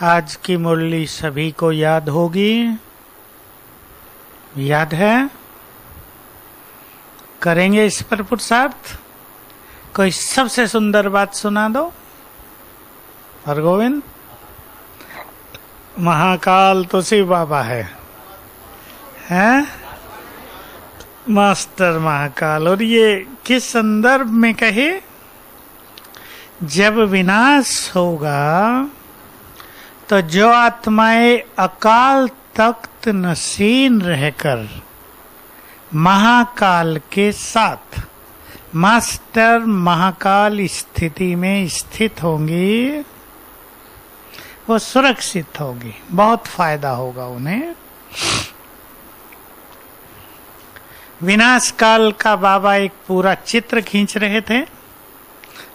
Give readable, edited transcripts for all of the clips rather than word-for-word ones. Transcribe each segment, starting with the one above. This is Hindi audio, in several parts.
आज की मुरली सभी को याद होगी। याद है? करेंगे इस पर पुरुषार्थ। कोई सबसे सुंदर बात सुना दो। हरगोविंद, महाकाल तो शिव बाबा है, हैं? मास्टर महाकाल। और ये किस संदर्भ में कहे? जब विनाश होगा तो जो आत्माएं अकाल तख्त नशीन रहकर महाकाल के साथ मास्टर महाकाल स्थिति में स्थित होंगी, वो सुरक्षित होगी, बहुत फायदा होगा उन्हें। विनाश काल का बाबा एक पूरा चित्र खींच रहे थे।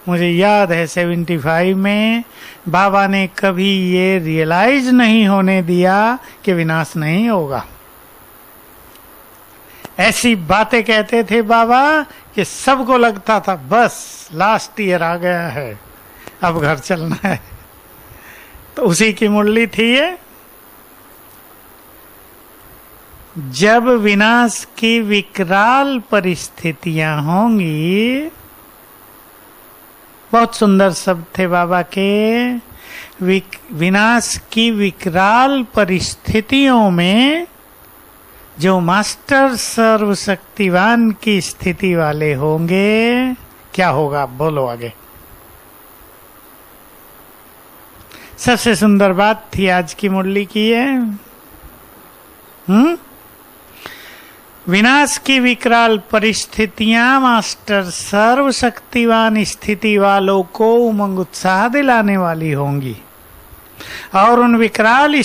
मुझे याद है 75 में बाबा ने कभी ये रियलाइज नहीं होने दिया कि विनाश नहीं होगा। ऐसी बातें कहते थे बाबा कि सबको लगता था बस लास्ट ईयर आ गया है, अब घर चलना है। तो उसी की मुरली थी ये। जब विनाश की विकराल परिस्थितियां होंगी, बहुत सुंदर शब्द थे बाबा के। विनाश की विकराल परिस्थितियों में जो मास्टर सर्वशक्तिवान की स्थिति वाले होंगे, क्या होगा? बोलो आगे। सबसे सुंदर बात थी आज की मुरली की है। विनाश की विकराल परिस्थितियां मास्टर सर्वशक्तिवान स्थिति वालों को उमंग उत्साह दिलाने वाली होंगी, और उन विकराल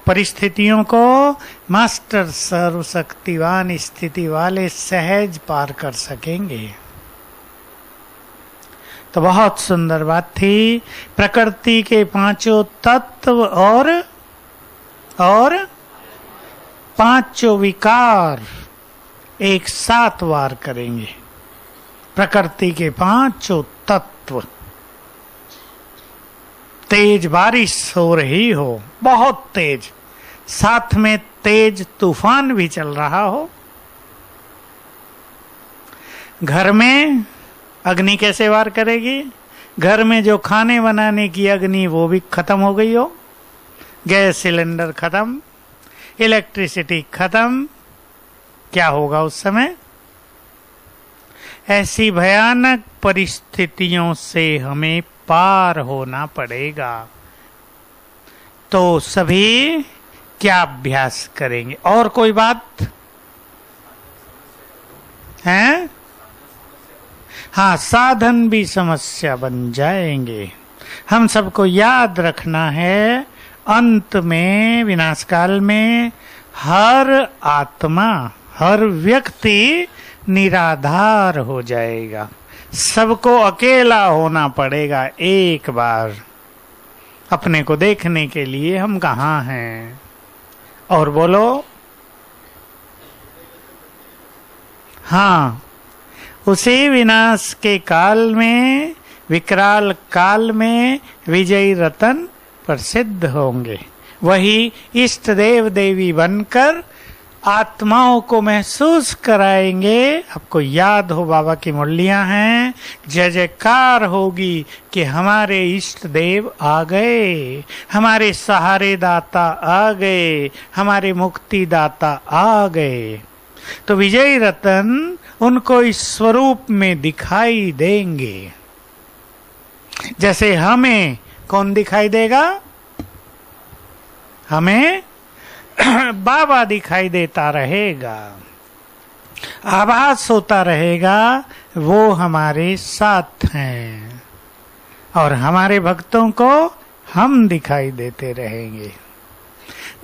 परिस्थितियों को मास्टर सर्वशक्तिवान स्थिति वाले सहज पार कर सकेंगे। तो बहुत सुंदर बात थी। प्रकृति के पांचों तत्व और पांचों विकार एक साथ वार करेंगे। प्रकृति के पांचों तत्व। तेज बारिश हो रही हो, बहुत तेज, साथ में तेज तूफान भी चल रहा हो। घर में अग्नि कैसे वार करेगी? घर में जो खाने बनाने की अग्नि वो भी खत्म हो गई हो, गैस सिलेंडर खत्म, इलेक्ट्रिसिटी खत्म, क्या होगा उस समय? ऐसी भयानक परिस्थितियों से हमें पार होना पड़ेगा। तो सभी क्या अभ्यास करेंगे? और कोई बात है? हाँ, साधन भी समस्या बन जाएंगे। हम सबको याद रखना है, अंत में विनाश काल में हर आत्मा, हर व्यक्ति निराधार हो जाएगा। सबको अकेला होना पड़ेगा एक बार, अपने को देखने के लिए हम कहाँ हैं। और बोलो, हाँ, उसी विनाश के काल में, विकराल काल में विजयी रतन प्रसिद्ध होंगे। वही इष्ट देव देवी बनकर आत्माओं को महसूस कराएंगे। आपको याद हो बाबा की मुरलियां हैं, जय जयकार होगी कि हमारे इष्ट देव आ गए, हमारे सहारे दाता आ गए, हमारे मुक्ति दाता आ गए। तो विजयी रतन उनको इस स्वरूप में दिखाई देंगे। जैसे हमें कौन दिखाई देगा? हमें बाबा दिखाई देता रहेगा, आभास होता रहेगा वो हमारे साथ हैं, और हमारे भक्तों को हम दिखाई देते रहेंगे।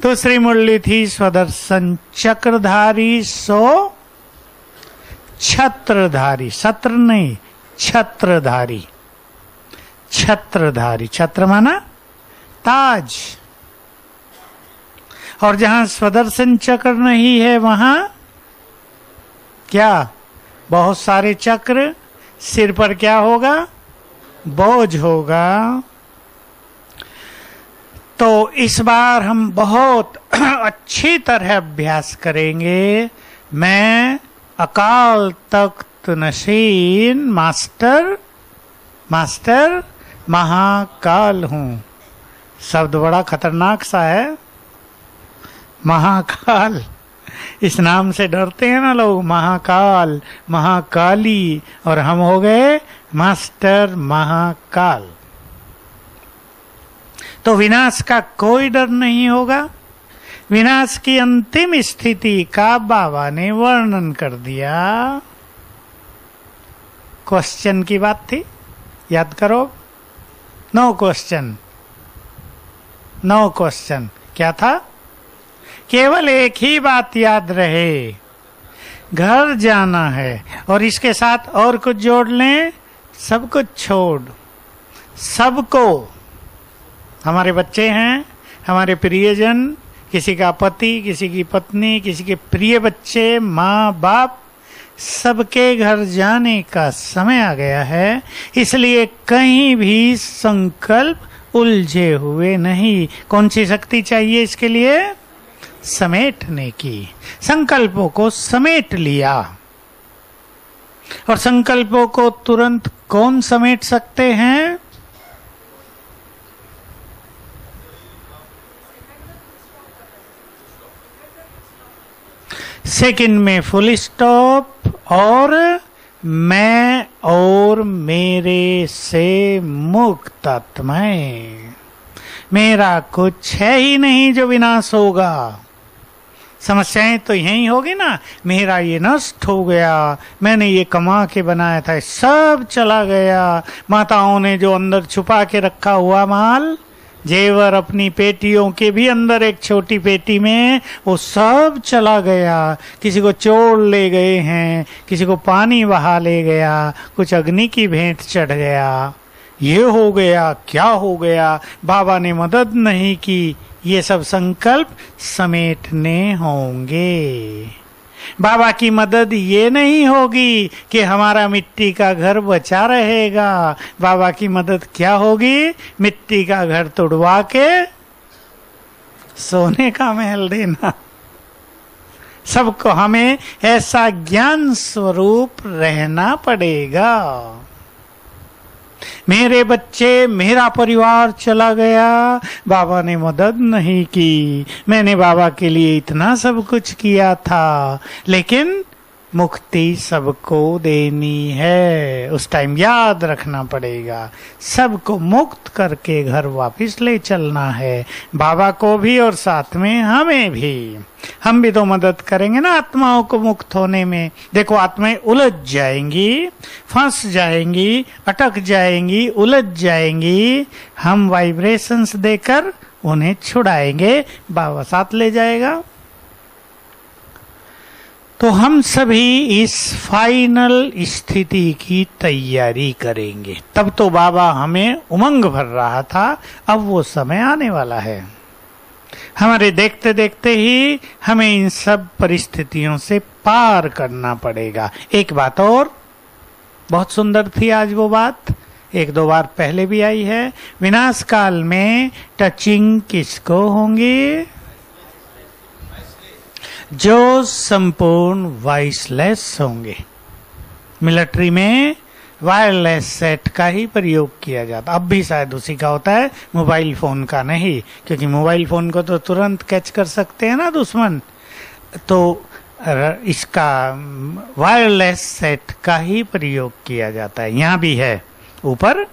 दूसरी मुरली थी स्वदर्शन चक्रधारी सो छत्रधारी। सत्र नहीं, छत्रधारी। छत्रधारी, छत्र माना ताज। और जहां स्वदर्शन चक्र नहीं है वहां क्या? बहुत सारे चक्र, सिर पर क्या होगा? बोझ होगा। तो इस बार हम बहुत अच्छी तरह अभ्यास करेंगे। मैं अकाल तख्त नशीन मास्टर महाकाल हूं। शब्द बड़ा खतरनाक सा है, महाकाल। इस नाम से डरते हैं ना लोग, महाकाल महाकाली, और हम हो गए मास्टर महाकाल। तो विनाश का कोई डर नहीं होगा। विनाश की अंतिम स्थिति का बाबा ने वर्णन कर दिया। क्वेश्चन की बात थी, याद करो। No question, no question. क्या था? केवल एक ही बात याद रहे, घर जाना है। और इसके साथ और कुछ जोड़ लें, सब कुछ छोड़, सबको, हमारे बच्चे हैं, हमारे प्रियजन, किसी का पति, किसी की पत्नी, किसी के प्रिय बच्चे, माँ बाप, सबके घर जाने का समय आ गया है। इसलिए कहीं भी संकल्प उलझे हुए नहीं। कौन सी शक्ति चाहिए इसके लिए? समेटने की। संकल्पों को समेट लिया। और संकल्पों को तुरंत कौन समेट सकते हैं? सेकंड में फुल स्टॉप और मैं और मेरे से मुक्त आत्माएं। मेरा कुछ है ही नहीं जो विनाश होगा। समस्याएं तो यही होगी ना, मेरा ये नष्ट हो गया, मैंने ये कमा के बनाया था, सब चला गया। माताओं ने जो अंदर छुपा के रखा हुआ माल, जेवर अपनी पेटियों के भी अंदर एक छोटी पेटी में, वो सब चला गया। किसी को चोर ले गए हैं, किसी को पानी बहा ले गया, कुछ अग्नि की भेंट चढ़ गया। ये हो गया, क्या हो गया, बाबा ने मदद नहीं की। ये सब संकल्प समेटने होंगे। बाबा की मदद ये नहीं होगी कि हमारा मिट्टी का घर बचा रहेगा। बाबा की मदद क्या होगी? मिट्टी का घर तोड़वा के सोने का महल देना। सबको हमें ऐसा ज्ञान स्वरूप रहना पड़ेगा। मेरे बच्चे, मेरा परिवार चला गया, बाबा ने मदद नहीं की। मैंने बाबा के लिए इतना सब कुछ किया था, लेकिन मुक्ति सबको देनी है। उस टाइम याद रखना पड़ेगा, सबको मुक्त करके घर वापस ले चलना है, बाबा को भी और साथ में हमें भी। हम भी तो मदद करेंगे ना आत्माओं को मुक्त होने में। देखो, आत्माएं उलझ जाएंगी, फंस जाएंगी, अटक जाएंगी, उलझ जाएंगी। हम वाइब्रेशंस देकर उन्हें छुड़ाएंगे, बाबा साथ ले जाएगा। तो हम सभी इस फाइनल स्थिति की तैयारी करेंगे। तब तो बाबा हमें उमंग भर रहा था, अब वो समय आने वाला है। हमारे देखते देखते ही हमें इन सब परिस्थितियों से पार करना पड़ेगा। एक बात और बहुत सुंदर थी आज वो बात, एक दो बार पहले भी आई है। विनाश काल में टचिंग किसको होंगी? जो संपूर्ण वॉइसलेस होंगे। मिलिट्री में वायरलेस सेट का ही प्रयोग किया जाता, अब भी शायद उसी का होता है, मोबाइल फोन का नहीं, क्योंकि मोबाइल फोन को तो तुरंत कैच कर सकते हैं ना दुश्मन। तो इसका वायरलेस सेट का ही प्रयोग किया जाता है। यहाँ भी है ऊपर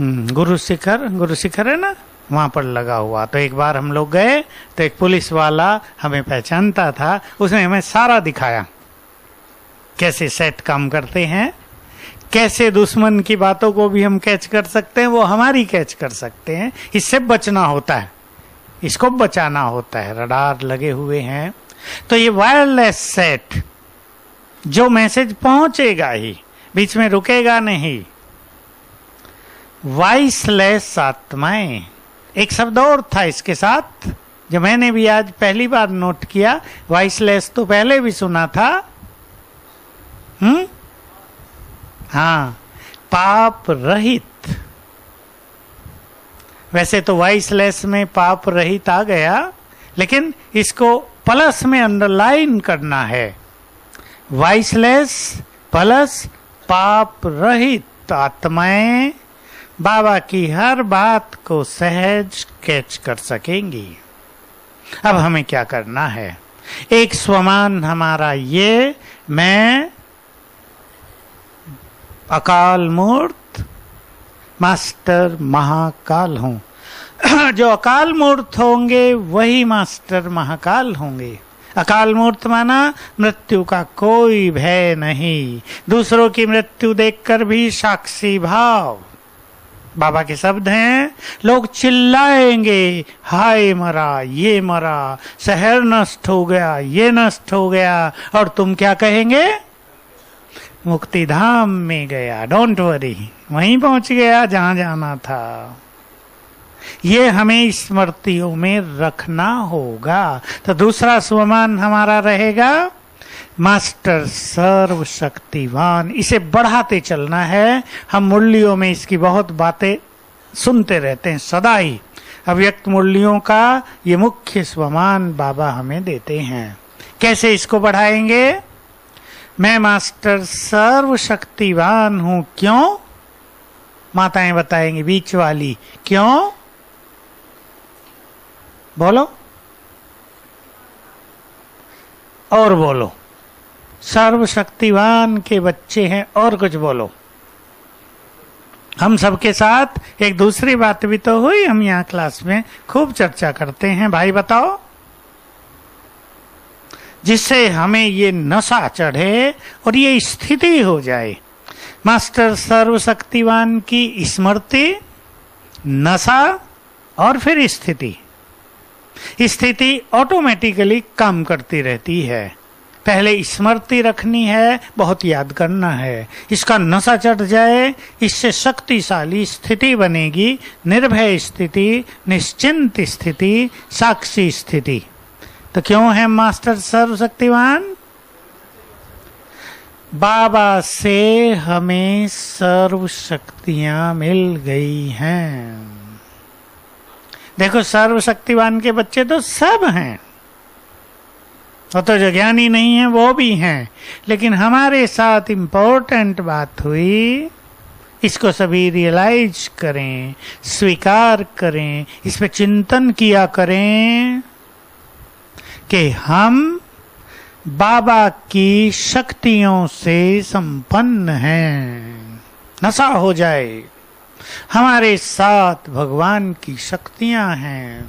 गुरु शिखर है ना, वहां पर लगा हुआ। तो एक बार हम लोग गए तो एक पुलिस वाला हमें पहचानता था, उसने हमें सारा दिखाया कैसे सेट काम करते हैं, कैसे दुश्मन की बातों को भी हम कैच कर सकते हैं, वो हमारी कैच कर सकते हैं। इससे बचना होता है, इसको बचाना होता है। रडार लगे हुए हैं। तो ये वायरलेस सेट जो मैसेज पहुंचेगा ही, बीच में रुकेगा नहीं। वॉइसलेस आत्माएं, एक शब्द और था इसके साथ जो मैंने भी आज पहली बार नोट किया। वॉइसलेस तो पहले भी सुना था, हाँ, पाप रहित। वैसे तो वाइसलेस में पाप रहित आ गया, लेकिन इसको प्लस में अंडरलाइन करना है। वाइसलेस प्लस पाप रहित आत्माएं बाबा की हर बात को सहज कैच कर सकेंगी। अब हमें क्या करना है? एक स्वमान हमारा ये, मैं अकाल मूर्त मास्टर महाकाल हूं। जो अकाल मूर्त होंगे वही मास्टर महाकाल होंगे। अकाल मूर्त माना मृत्यु का कोई भय नहीं, दूसरों की मृत्यु देखकर भी साक्षी भाव। बाबा के शब्द हैं, लोग चिल्लाएंगे, हाय मरा, ये मरा, शहर नष्ट हो गया, ये नष्ट हो गया, और तुम क्या कहेंगे? मुक्ति धाम में गया, डोंट वरी, वहीं पहुंच गया जहां जाना था। ये हमें स्मृतियों में रखना होगा। तो दूसरा स्वमान हमारा रहेगा मास्टर सर्वशक्तिवान। इसे बढ़ाते चलना है। हम मुरलियों में इसकी बहुत बातें सुनते रहते हैं सदा ही। अव्यक्त मुरलियों का ये मुख्य स्वमान बाबा हमें देते हैं। कैसे इसको बढ़ाएंगे? मैं मास्टर सर्वशक्तिवान हूं। क्यों? माताएं बताएंगी, बीच वाली, क्यों? बोलो और बोलो। सर्वशक्तिवान के बच्चे हैं, और कुछ बोलो। हम सबके साथ एक दूसरी बात भी तो हुई, हम यहाँ क्लास में खूब चर्चा करते हैं। भाई बताओ, जिससे हमें ये नशा चढ़े और ये स्थिति हो जाए। मास्टर सर्वशक्तिवान की स्मृति, नशा और फिर स्थिति। स्थिति ऑटोमेटिकली काम करती रहती है। पहले स्मृति रखनी है, बहुत याद करना है। इसका नशा चढ़ जाए, इससे शक्तिशाली स्थिति बनेगी, निर्भय स्थिति, निश्चिंत स्थिति, साक्षी स्थिति। तो क्यों है मास्टर सर्वशक्तिवान? बाबा से हमें सर्व शक्तियां मिल गई हैं। देखो, सर्वशक्तिवान के बच्चे तो सब हैं, वो तो जो ज्ञानी नहीं है वो भी हैं, लेकिन हमारे साथ इम्पोर्टेंट बात हुई, इसको सभी रियलाइज करें, स्वीकार करें, इस पे चिंतन किया करें कि हम बाबा की शक्तियों से संपन्न हैं। नशा हो जाए, हमारे साथ भगवान की शक्तियां हैं।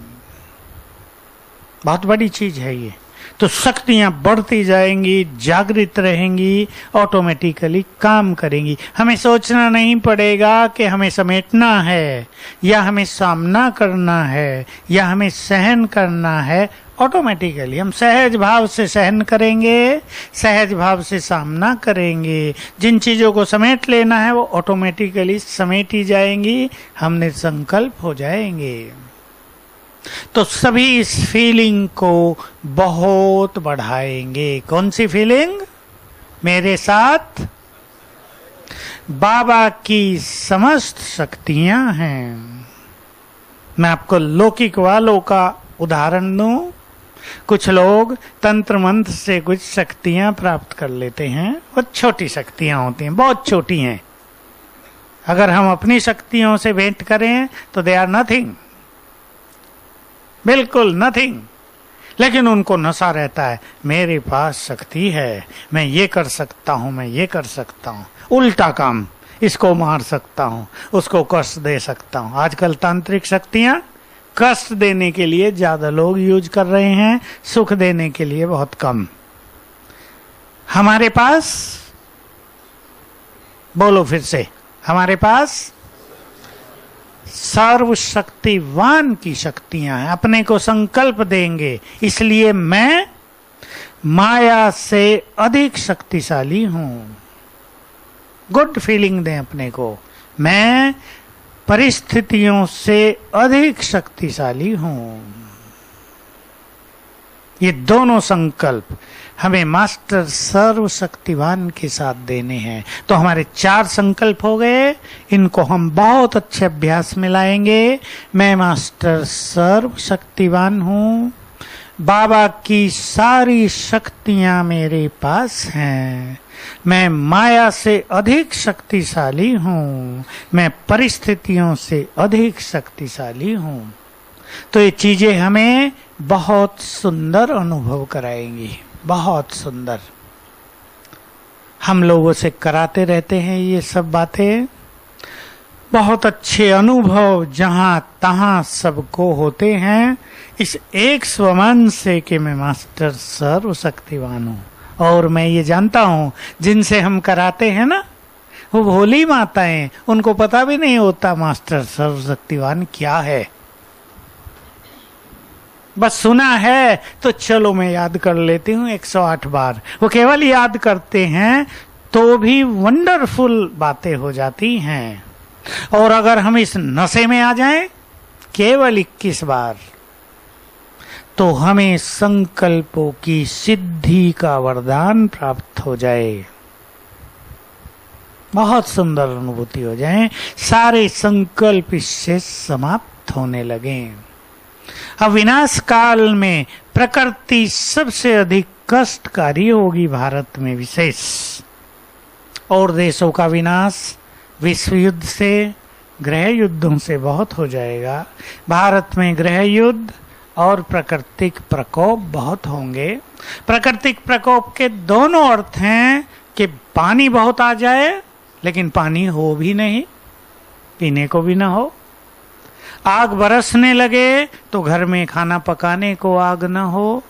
बहुत बड़ी चीज है ये। तो शक्तियां बढ़ती जाएंगी, जागृत रहेंगी, ऑटोमेटिकली काम करेंगी। हमें सोचना नहीं पड़ेगा कि हमें समेटना है, या हमें सामना करना है, या हमें सहन करना है। ऑटोमेटिकली हम सहज भाव से सहन करेंगे, सहज भाव से सामना करेंगे। जिन चीजों को समेट लेना है वो ऑटोमेटिकली समेटी जाएंगी, हम निसंकल्प हो जाएंगे। तो सभी इस फीलिंग को बहुत बढ़ाएंगे। कौन सी फीलिंग? मेरे साथ बाबा की समस्त शक्तियां हैं। मैं आपको लौकिक वालों का उदाहरण दूं। कुछ लोग तंत्र मंत्र से कुछ शक्तियां प्राप्त कर लेते हैं, वो छोटी शक्तियां होती हैं, बहुत छोटी हैं। अगर हम अपनी शक्तियों से भेंट करें तो दे आर नथिंग, बिल्कुल नथिंग। लेकिन उनको नशा रहता है, मेरे पास शक्ति है, मैं ये कर सकता हूं, मैं ये कर सकता हूं, उल्टा काम, इसको मार सकता हूं, उसको कष्ट दे सकता हूं। आजकल तांत्रिक शक्तियां कष्ट देने के लिए ज्यादा लोग यूज कर रहे हैं, सुख देने के लिए बहुत कम। हमारे पास, बोलो फिर से, हमारे पास सर्वशक्तिवान की शक्तियां हैं। अपने को संकल्प देंगे, इसलिए मैं माया से अधिक शक्तिशाली हूं। गुड फीलिंग दें अपने को, मैं परिस्थितियों से अधिक शक्तिशाली हूं। ये दोनों संकल्प हमें मास्टर सर्वशक्तिवान के साथ देने हैं। तो हमारे 4 संकल्प हो गए, इनको हम बहुत अच्छे अभ्यास में लाएंगे। मैं मास्टर सर्वशक्तिवान हूँ, बाबा की सारी शक्तियां मेरे पास हैं, मैं माया से अधिक शक्तिशाली हूँ, मैं परिस्थितियों से अधिक शक्तिशाली हूँ। तो ये चीजें हमें बहुत सुंदर अनुभव कराएंगी, बहुत सुंदर। हम लोगों से कराते रहते हैं ये सब बातें, बहुत अच्छे अनुभव जहां तहां सबको होते हैं इस एक स्वमान से कि मैं मास्टर सर्वशक्तिवान हूं। और मैं ये जानता हूं जिनसे हम कराते हैं ना, वो भोली माताएं, उनको पता भी नहीं होता मास्टर सर्वशक्तिवान क्या है। बस सुना है तो चलो मैं याद कर लेती हूँ 108 बार। वो केवल याद करते हैं तो भी वंडरफुल बातें हो जाती हैं। और अगर हम इस नशे में आ जाएं केवल 21 बार, तो हमें संकल्पों की सिद्धि का वरदान प्राप्त हो जाए, बहुत सुंदर अनुभूति हो जाए, सारे संकल्प इससे समाप्त होने लगे। अब विनाश काल में प्रकृति सबसे अधिक कष्टकारी होगी, भारत में विशेष। और देशों का विनाश विश्व युद्ध से, गृह युद्धों से बहुत हो जाएगा। भारत में गृह युद्ध और प्राकृतिक प्रकोप बहुत होंगे। प्राकृतिक प्रकोप के दोनों अर्थ हैं कि पानी बहुत आ जाए लेकिन पानी हो भी नहीं, पीने को भी ना हो। आग बरसने लगे तो घर में खाना पकाने को आग न हो।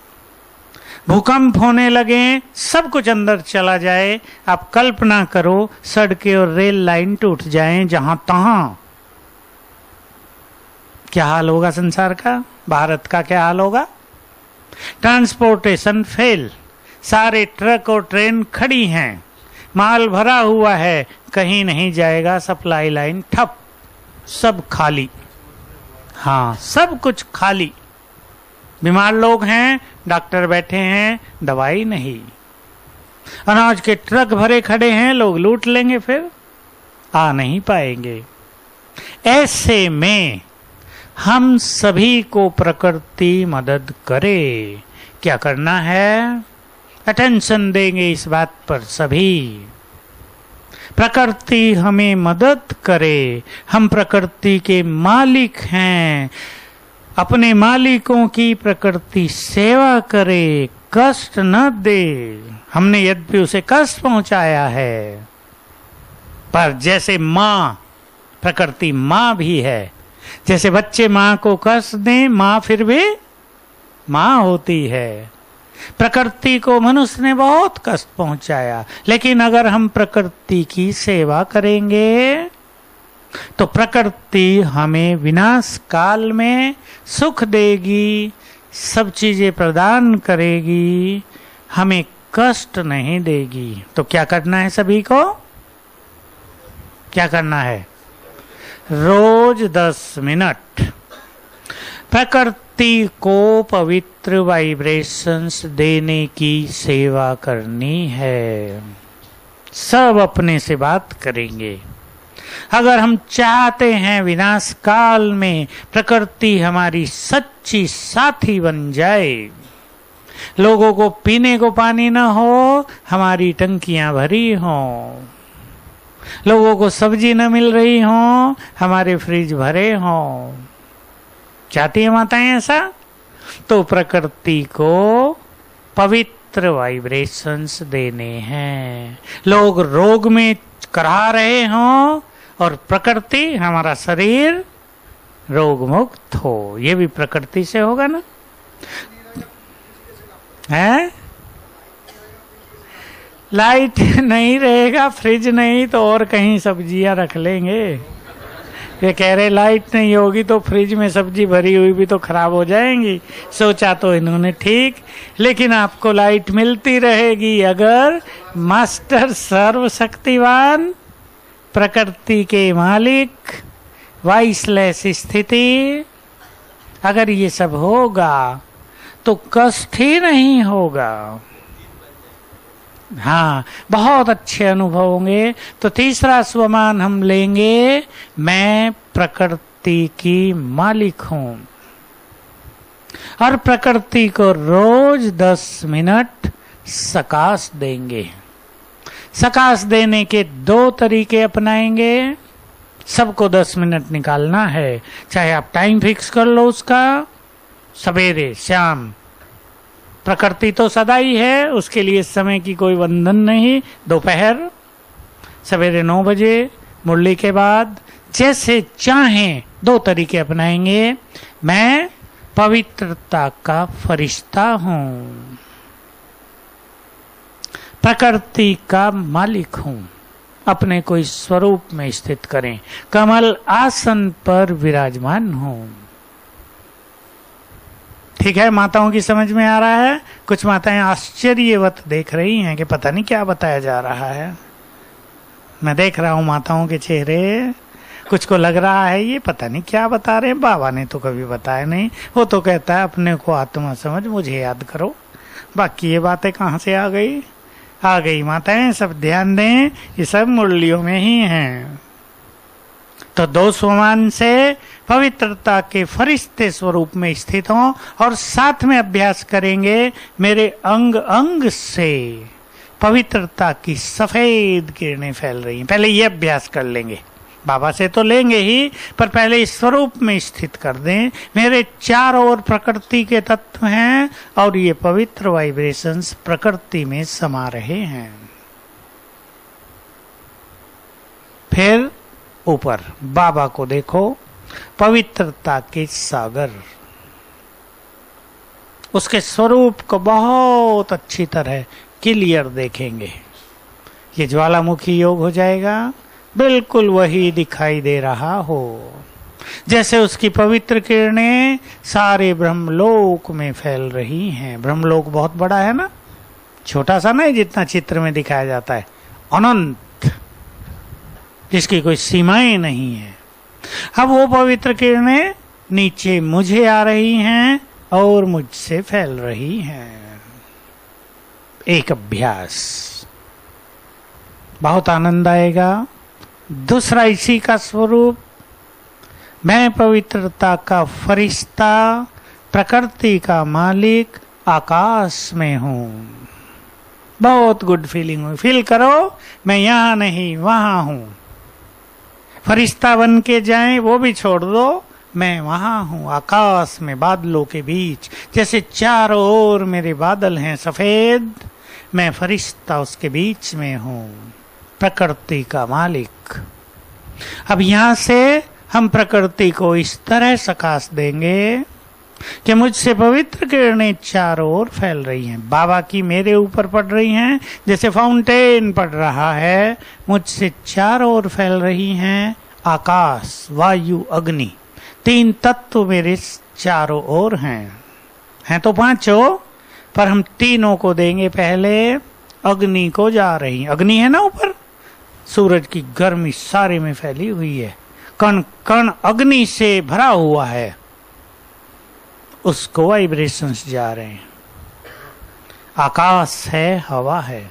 भूकंप होने लगे, सब कुछ अंदर चला जाए। आप कल्पना करो सड़कें और रेल लाइन टूट जाएं जहां तहां, क्या हाल होगा संसार का, भारत का क्या हाल होगा। ट्रांसपोर्टेशन फेल, सारे ट्रक और ट्रेन खड़ी हैं, माल भरा हुआ है, कहीं नहीं जाएगा, सप्लाई लाइन ठप, सब खाली। हाँ, सब कुछ खाली। बीमार लोग हैं, डॉक्टर बैठे हैं, दवाई नहीं। अनाज के ट्रक भरे खड़े हैं, लोग लूट लेंगे, फिर आ नहीं पाएंगे। ऐसे में हम सभी को प्रकृति मदद करे। क्या करना है? अटेंशन देंगे इस बात पर सभी। प्रकृति हमें मदद करे, हम प्रकृति के मालिक हैं। अपने मालिकों की प्रकृति सेवा करे, कष्ट न दे। हमने यद्यपि उसे कष्ट पहुंचाया है, पर जैसे माँ, प्रकृति माँ भी है। जैसे बच्चे माँ को कष्ट दें, माँ फिर भी माँ होती है। प्रकृति को मनुष्य ने बहुत कष्ट पहुंचाया, लेकिन अगर हम प्रकृति की सेवा करेंगे तो प्रकृति हमें विनाश काल में सुख देगी, सब चीजें प्रदान करेगी, हमें कष्ट नहीं देगी। तो क्या करना है सभी को? क्या करना है? रोज 10 मिनट प्रकृति को पवित्र वाइब्रेशंस देने की सेवा करनी है। सब अपने से बात करेंगे। अगर हम चाहते हैं विनाश काल में प्रकृति हमारी सच्ची साथी बन जाए, लोगों को पीने को पानी ना हो, हमारी टंकियां भरी हों, लोगों को सब्जी न मिल रही हो, हमारे फ्रिज भरे हों, चाहती है माताएं ऐसा? तो प्रकृति को पवित्र वाइब्रेशंस देने हैं। लोग रोग में करा रहे हों और प्रकृति, हमारा शरीर रोग मुक्त हो। ये भी प्रकृति से होगा ना? है? लाइट नहीं रहेगा, फ्रिज नहीं तो और कहीं सब्जियां रख लेंगे। ये कह रहे लाइट नहीं होगी तो फ्रिज में सब्जी भरी हुई भी तो खराब हो जाएंगी। सोचा तो इन्होंने ठीक, लेकिन आपको लाइट मिलती रहेगी अगर मास्टर सर्वशक्तिवान, प्रकृति के मालिक, वाइसलेस स्थिति, अगर ये सब होगा तो कष्ट ही नहीं होगा। हाँ, बहुत अच्छे अनुभव होंगे। तो तीसरा स्वमान हम लेंगे, मैं प्रकृति की मालिक हूं, और प्रकृति को रोज 10 मिनट सकाश देंगे। सकाश देने के 2 तरीके अपनाएंगे। सबको 10 मिनट निकालना है, चाहे आप टाइम फिक्स कर लो उसका, सवेरे शाम। प्रकृति तो सदा ही है, उसके लिए समय की कोई बंधन नहीं। दोपहर, सवेरे 9 बजे, मुरली के बाद, जैसे चाहें 2 तरीके अपनाएंगे। मैं पवित्रता का फरिश्ता हूं, प्रकृति का मालिक हूं। अपने को इस स्वरूप में स्थित करें। कमल आसन पर विराजमान हूं। ठीक है, माताओं की समझ में आ रहा है? कुछ माताएं आश्चर्यवत देख रही हैं कि पता नहीं क्या बताया जा रहा है। मैं देख रहा हूं माताओं के चेहरे, कुछ को लग रहा है ये पता नहीं क्या बता रहे हैं, बाबा ने तो कभी बताया नहीं। वो तो कहता है अपने को आत्मा समझ, मुझे याद करो। बाकी ये बातें कहाँ से आ गई? आ गई माताएं, सब ध्यान दें, ये सब मुरलियों में ही हैं। तो 2 स्वमान से पवित्रता के फरिश्ते स्वरूप में स्थित हों, और साथ में अभ्यास करेंगे, मेरे अंग अंग से पवित्रता की सफेद किरणें फैल रही हैं। पहले ये अभ्यास कर लेंगे, बाबा से तो लेंगे ही, पर पहले इस स्वरूप में स्थित कर दें। मेरे चारों ओर प्रकृति के तत्व हैं, और ये पवित्र वाइब्रेशंस प्रकृति में समा रहे हैं। फिर ऊपर बाबा को देखो, पवित्रता के सागर, उसके स्वरूप को बहुत अच्छी तरह क्लियर देखेंगे। ये ज्वालामुखी योग हो जाएगा, बिल्कुल वही दिखाई दे रहा हो, जैसे उसकी पवित्र किरणें सारे ब्रह्मलोक में फैल रही हैं। ब्रह्मलोक बहुत बड़ा है ना, छोटा सा नहीं जितना चित्र में दिखाया जाता है, अनंत, जिसकी कोई सीमाएं नहीं है। अब वो पवित्र किरणें नीचे मुझे आ रही हैं और मुझसे फैल रही हैं। एक अभ्यास, बहुत आनंद आएगा। दूसरा इसी का स्वरूप, मैं पवित्रता का फरिश्ता, प्रकृति का मालिक, आकाश में हूं। बहुत गुड फीलिंग हुई। फील करो, मैं यहां नहीं वहां हूं। फरिश्ता बन के जाएं वो भी छोड़ दो, मैं वहां हूं, आकाश में, बादलों के बीच। जैसे चारों ओर मेरे बादल हैं सफेद, मैं फरिश्ता उसके बीच में हूं, प्रकृति का मालिक। अब यहां से हम प्रकृति को इस तरह सकाश देंगे कि मुझसे पवित्र किरणें चारों ओर फैल रही हैं। बाबा की मेरे ऊपर पड़ रही हैं, जैसे फाउंटेन पड़ रहा है, मुझसे चारों ओर फैल रही हैं। आकाश, वायु, अग्नि, 3 तत्व मेरे चारों ओर हैं तो 5, पर हम तीनों को देंगे। पहले अग्नि को जा रही, अग्नि है ना ऊपर, सूरज की गर्मी सारे में फैली हुई है, कण कण अग्नि से भरा हुआ है, उसको वाइब्रेशंस जा रहे हैं। आकाश है, हवा है।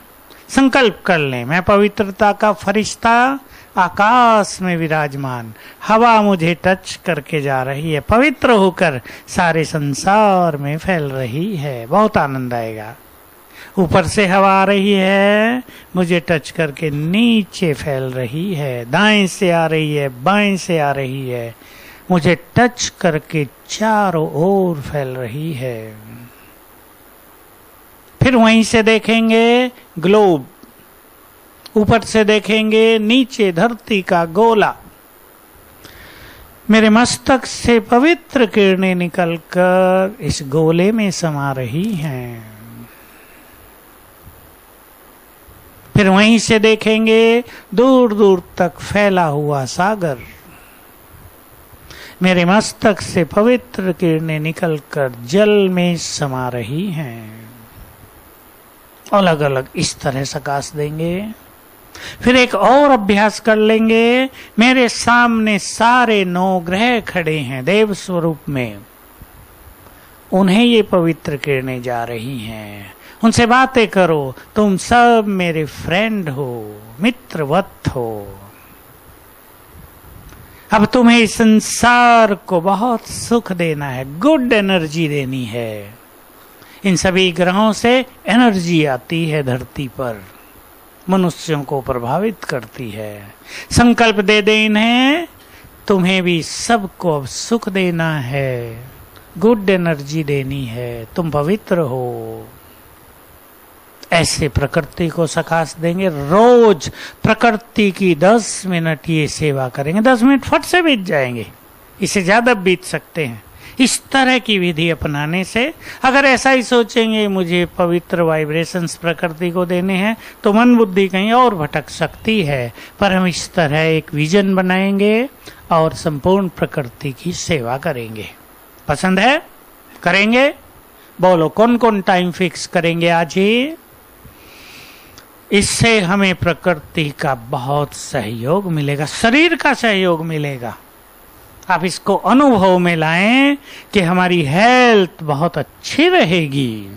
संकल्प कर लें, मैं पवित्रता का फरिश्ता, आकाश में विराजमान, हवा मुझे टच करके जा रही है, पवित्र होकर सारे संसार में फैल रही है। बहुत आनंद आएगा। ऊपर से हवा आ रही है, मुझे टच करके नीचे फैल रही है, दाएं से आ रही है, बाएं से आ रही है, मुझे टच करके चारों ओर फैल रही है। फिर वहीं से देखेंगे ग्लोब, ऊपर से देखेंगे नीचे धरती का गोला, मेरे मस्तक से पवित्र किरणें निकलकर इस गोले में समा रही हैं। फिर वहीं से देखेंगे दूर दूर तक फैला हुआ सागर, मेरे मस्तक से पवित्र किरणें निकलकर जल में समा रही हैं। अलग अलग इस तरह सकाश देंगे। फिर एक और अभ्यास कर लेंगे, मेरे सामने सारे 9 ग्रह खड़े हैं देव स्वरूप में, उन्हें ये पवित्र किरणें जा रही हैं। उनसे बातें करो, तुम सब मेरे फ्रेंड हो, मित्रवत हो। अब तुम्हें इस संसार को बहुत सुख देना है, गुड एनर्जी देनी है। इन सभी ग्रहों से एनर्जी आती है धरती पर, मनुष्यों को प्रभावित करती है। संकल्प दे दे इन्हें, तुम्हें भी सबको अब सुख देना है, गुड एनर्जी देनी है, तुम पवित्र हो। ऐसे प्रकृति को सकाश देंगे। रोज प्रकृति की 10 मिनट ये सेवा करेंगे। 10 मिनट फट से बीत जाएंगे, इससे ज्यादा बीत सकते हैं। इस तरह की विधि अपनाने से अगर ऐसा ही सोचेंगे मुझे पवित्र वाइब्रेशंस प्रकृति को देने हैं, तो मन बुद्धि कहीं और भटक सकती है। पर हम इस तरह एक विजन बनाएंगे और संपूर्ण प्रकृति की सेवा करेंगे। पसंद है? करेंगे? बोलो कौन कौन टाइम फिक्स करेंगे आज ही? इससे हमें प्रकृति का बहुत सहयोग मिलेगा, शरीर का सहयोग मिलेगा। आप इसको अनुभव में लाएं कि हमारी हेल्थ बहुत अच्छी रहेगी।